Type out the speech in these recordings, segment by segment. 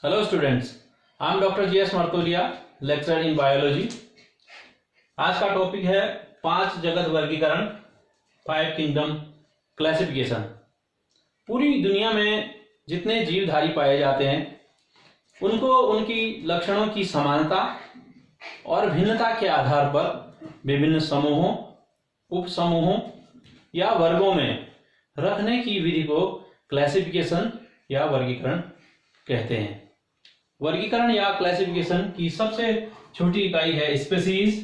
Hello students, I am Dr. G.S. Martolia, lecturer in biology. आज का topic है 5 जगत वर्गीकरण, 5 किंगडम क्लासिफिकेशन। पूरी दुनिया में जितने जीवधारी पाए जाते हैं उनको उनकी लक्षणों की समानता और भिन्नता के आधार पर विभिन्न समूहों, उपसमूहों या वर्गों में रखने की विधि को क्लासिफिकेशन या वर्गीकरण कहते हैं। वर्गीकरण या क्लासिफिकेशन की सबसे छोटी इकाई है स्पीशीज,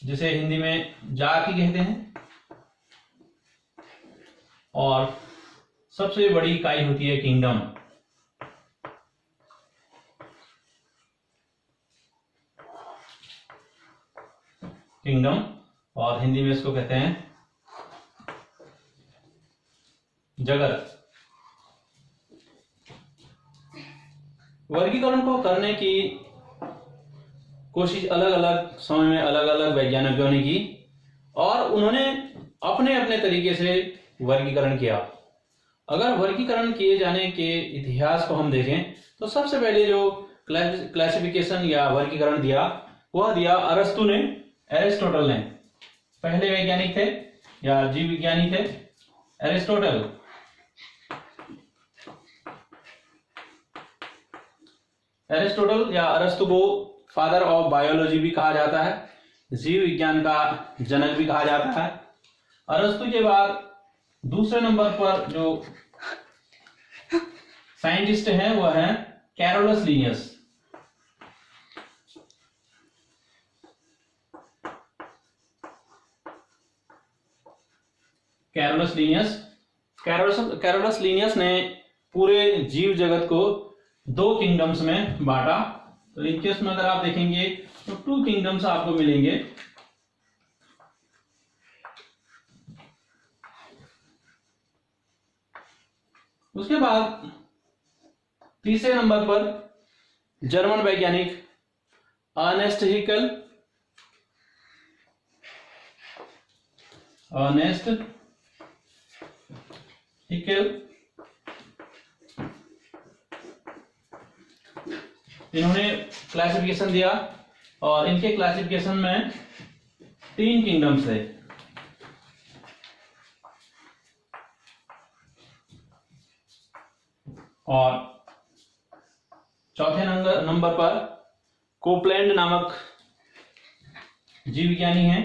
जिसे हिंदी में जाति कहते हैं, और सबसे बड़ी इकाई होती है किंगडम। किंगडम और हिंदी में इसको कहते हैं जगत। वर्गीकरण को करने की कोशिश अलग अलग समय में अलग अलग वैज्ञानिकों ने की और उन्होंने अपने अपने तरीके से वर्गीकरण किया। अगर वर्गीकरण किए जाने के इतिहास को हम देखें तो सबसे पहले जो क्लासिफिकेशन या वर्गीकरण दिया वह दिया अरस्तु ने, एरिस्टोटल ने। पहले वैज्ञानिक थे या जीव विज्ञानी थे एरिस्टोटल। एरिस्टोटल या अरस्तु को फादर ऑफ बायोलॉजी भी कहा जाता है, जीव विज्ञान का जनक भी कहा जाता है। अरस्तु के बाद दूसरे नंबर पर जो साइंटिस्ट हैं वह है कैरोलस लीनियस। कैरोलस लीनियस ने पूरे जीव जगत को 2 किंगडम्स में बांटा। तो इस केस में अगर आप देखेंगे तो 2 किंगडम्स आपको मिलेंगे। उसके बाद तीसरे नंबर पर जर्मन वैज्ञानिक अर्नेस्ट हिकेल, इन्होंने क्लासिफिकेशन दिया और इनके क्लासिफिकेशन में 3 किंगडम्स थे। और चौथे नंबर पर कोपलैंड नामक जीव विज्ञानी हैं,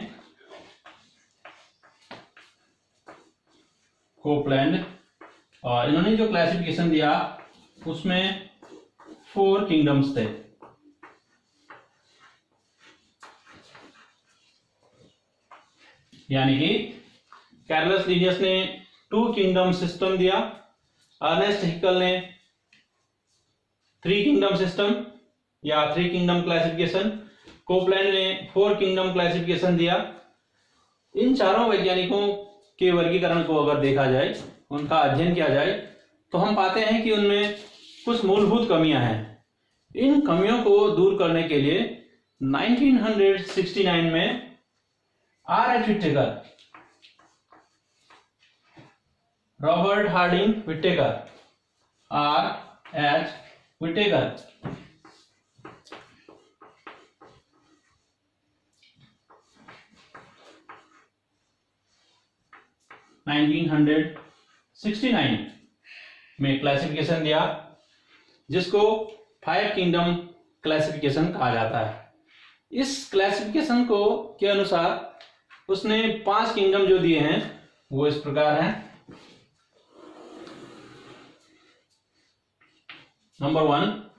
कोपलैंड, और इन्होंने जो क्लासिफिकेशन दिया उसमें 4 किंगडम्स थे। यानी कि कैरोलस लीनियस ने 2 किंगडम सिस्टम दिया, अर्नेस्ट हिकल ने 3 किंगडम सिस्टम या 3 किंगडम क्लासिफिकेशन, कोपलैंड ने 4 किंगडम क्लासिफिकेशन दिया। इन चारों वैज्ञानिकों के वर्गीकरण को अगर देखा जाए, उनका अध्ययन किया जाए, तो हम पाते हैं कि उनमें कुछ मूलभूत कमियां हैं। इन कमियों को दूर करने के लिए 1969 में R.H. Whittaker, Robert Harding Whittaker, R.H. Whittaker, में क्लासिफिकेशन दिया, जिसको 5 किंगडम क्लासिफिकेशन कहा जाता है। इस क्लासिफिकेशन को के अनुसार उसने 5 किंगडम जो दिए हैं वो इस प्रकार हैं। नंबर 1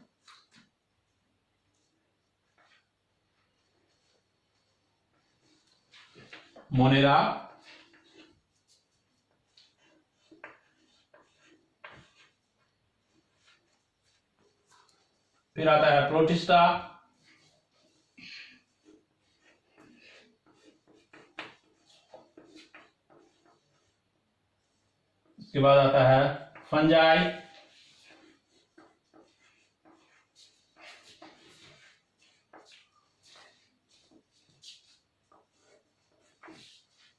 मोनेरा, फिर आता है प्रोटिस्टा, उसके बाद आता है फंजाई,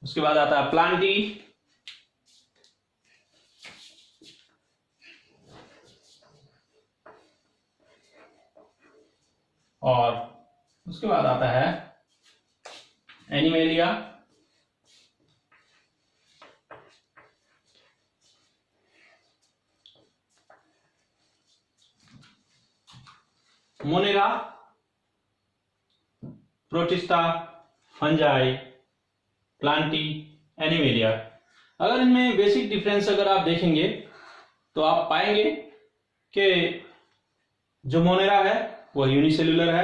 उसके बाद आता है प्लांटी, और उसके बाद आता है animalia, Monera, protista, fungi, Plantae, animalia. अगर इनमें बेसिक डिफरेंस अगर आप देखेंगे तो आप पाएंगे कि जो मोनेरा है वो यूनिसेलुलर है,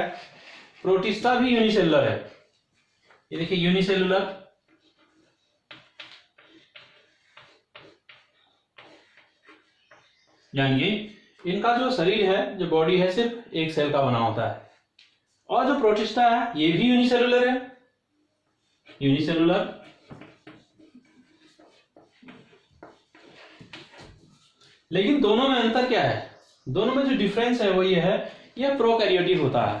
प्रोटिस्टा भी यूनिसेलुलर है। ये देखिए यूनिसेलुलर, यानी इनका जो शरीर है, जो बॉडी है, सिर्फ एक सेल का बना होता है। और जो प्रोटिस्टा है ये भी यूनिसेलुलर है, यूनिसेलुलर। लेकिन दोनों में अंतर क्या है? दोनों में जो डिफरेंस है वो ये है, यह प्रोकैरियोटिक होता है।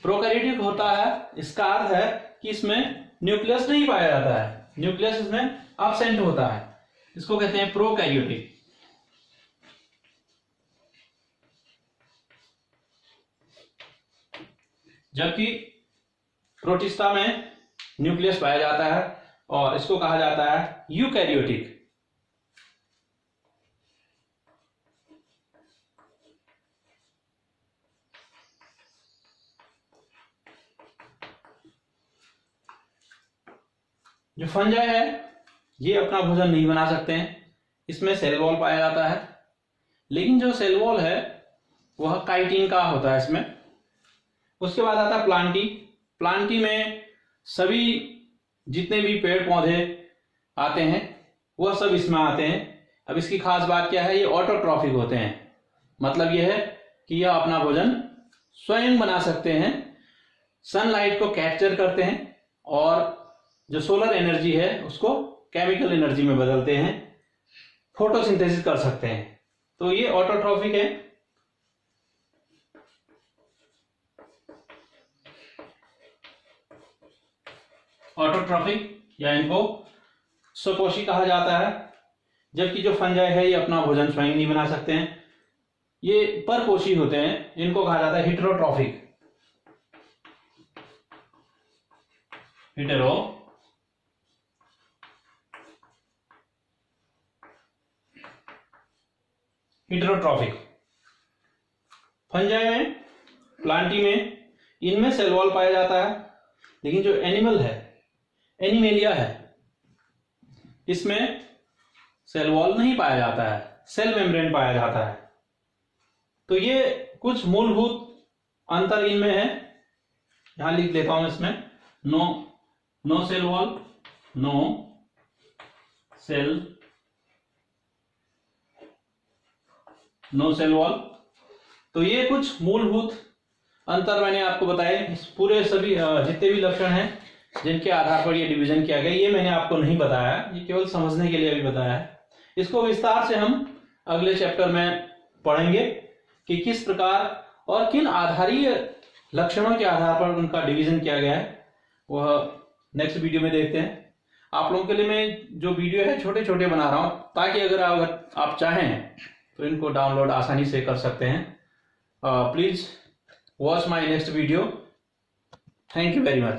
प्रोकैरियोटिक होता है, इसका अर्थ है कि इसमें न्यूक्लियस नहीं पाया जाता है, न्यूक्लियस इसमें एब्सेंट होता है, इसको कहते हैं प्रोकैरियोटिक। जबकि प्रोटिस्टा में न्यूक्लियस पाया जाता है और इसको कहा जाता है यूकैरियोटिक। जो फंजाई है ये अपना भोजन नहीं बना सकते हैं, इसमें सेल वॉल पाया जाता है। लेकिन जो सेल वॉल है वह काइटिन का होता है इसमें। उसके बाद आता है प्लांटी। प्लांटी में सभी जितने भी पेड़ पौधे आते हैं वह सब इसमें आते हैं। अब इसकी खास बात क्या है, ये ऑटोट्रॉफिक होते हैं। मतलब यह है कि यह अपना भोजन स्वयं बना सकते हैं, सनलाइट को कैप्चर करते हैं और जो सोलर एनर्जी है उसको केमिकल एनर्जी में बदलते हैं, फोटोसिंथेसिस कर सकते हैं। तो ये ऑटोट्रॉफिक है। ऑटोट्रॉफिक या इनको स्वपोषी कहा जाता है। जबकि जो फंजाई है ये अपना भोजन स्वयं नहीं बना सकते हैं, ये परपोषी होते हैं, इनको कहा जाता है हेटेरोट्रॉफिक। हेटेरोट्रॉफिक फंजाई में, प्लांटी में, इनमें सेल वॉल पाया जाता है। लेकिन जो एनिमल है, एनिमेलिया है, इसमें सेल वॉल नहीं पाया जाता है, सेल मेम्ब्रेन पाया जाता है। तो ये कुछ मूलभूत अंतर इनमें है, यहां लिख देता हूं इसमें। No cell wall, no cell wall. तो ये कुछ मूलभूत अंतर मैंने आपको बताए। इस पूरे सभी जितने भी लक्षण हैं जिनके आधार पर ये डिवीजन किया गया, ये मैंने आपको नहीं बताया, ये केवल समझने के लिए अभी बताया है। इसको विस्तार से हम अगले चैप्टर में पढ़ेंगे कि किस प्रकार और किन आधारीय लक्षणों के आधार पर उनका डिवीजन किया गया है, वह नेक्स्ट वीडियो में देखते हैं। आप लोगों के लिए मैं जो वीडियो है छोटे छोटे बना रहा हूं, ताकि अगर आप चाहें तो इनको डाउनलोड आसानी से कर सकते हैं। Please watch my next video. Thank you very much.